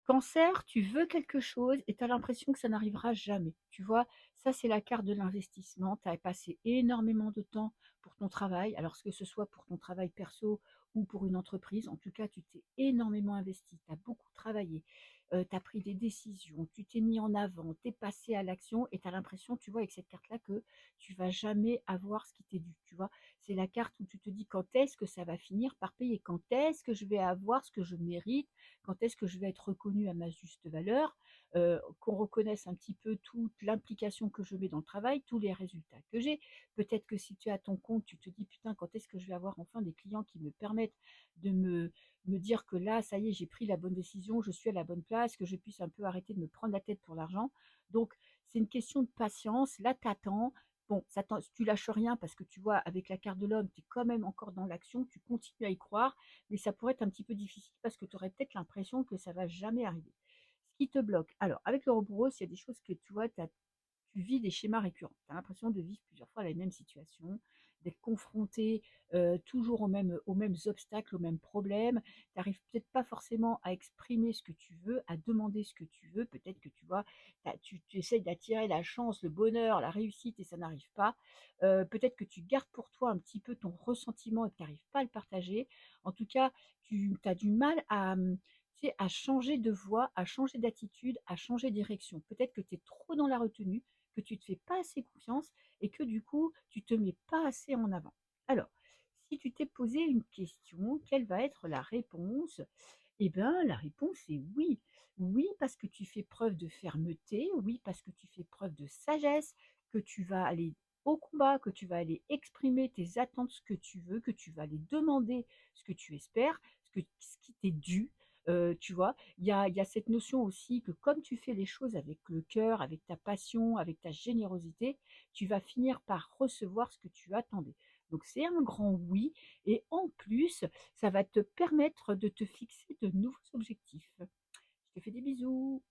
Cancer, tu veux quelque chose et tu as l'impression que ça n'arrivera jamais. Tu vois? Ça, c'est la carte de l'investissement. Tu as passé énormément de temps pour ton travail, alors que ce soit pour ton travail perso ou pour une entreprise. En tout cas, tu t'es énormément investi, tu as beaucoup travaillé, tu as pris des décisions, tu t'es mis en avant, tu es passé à l'action et tu as l'impression, tu vois, avec cette carte-là, que tu vas jamais avoir ce qui t'est dû, tu vois? C'est la carte où tu te dis: «Quand est-ce que ça va finir par payer? Quand est-ce que je vais avoir ce que je mérite? Quand est-ce que je vais être reconnue à ma juste valeur, qu'on reconnaisse un petit peu toute l'implication que je mets dans le travail, tous les résultats que j'ai. Peut-être que si tu es à ton compte, tu te dis: «Putain, quand est-ce que je vais avoir enfin des clients qui me permettent de me dire que là, ça y est, j'ai pris la bonne décision, je suis à la bonne place, que je puisse un peu arrêter de me prendre la tête pour l'argent». Donc c'est une question de patience. Là, tu attends. Bon, ça tu lâches rien parce que tu vois, avec la carte de l'homme, tu es quand même encore dans l'action, tu continues à y croire, mais ça pourrait être un petit peu difficile parce que tu aurais peut-être l'impression que ça va jamais arriver. Ce qui te bloque, alors avec le Ouroboros, il y a des choses que tu vois, tu vis des schémas récurrents. Tu as l'impression de vivre plusieurs fois la même situation, d'être confronté, toujours aux mêmes obstacles, aux mêmes problèmes. Tu n'arrives peut-être pas forcément à exprimer ce que tu veux, à demander ce que tu veux. Peut-être que tu vois, tu essayes d'attirer la chance, le bonheur, la réussite et ça n'arrive pas. Peut-être que tu gardes pour toi un petit peu ton ressentiment et que tu n'arrives pas à le partager. En tout cas, tu as du mal à, tu sais, à changer de voie, à changer d'attitude, à changer de direction. Peut-être que tu es trop dans la retenue, que tu te fais pas assez confiance et que du coup, tu te mets pas assez en avant. Alors, si tu t'es posé une question, quelle va être la réponse? Eh bien, la réponse est oui. Oui, parce que tu fais preuve de fermeté, oui, parce que tu fais preuve de sagesse, que tu vas aller au combat, que tu vas aller exprimer tes attentes, ce que tu veux, que tu vas aller demander ce que tu espères, ce qui t'est dû. Tu vois? Il y a cette notion aussi que comme tu fais les choses avec le cœur, avec ta passion, avec ta générosité, tu vas finir par recevoir ce que tu attendais. Donc c'est un grand oui et en plus, ça va te permettre de te fixer de nouveaux objectifs. Je te fais des bisous.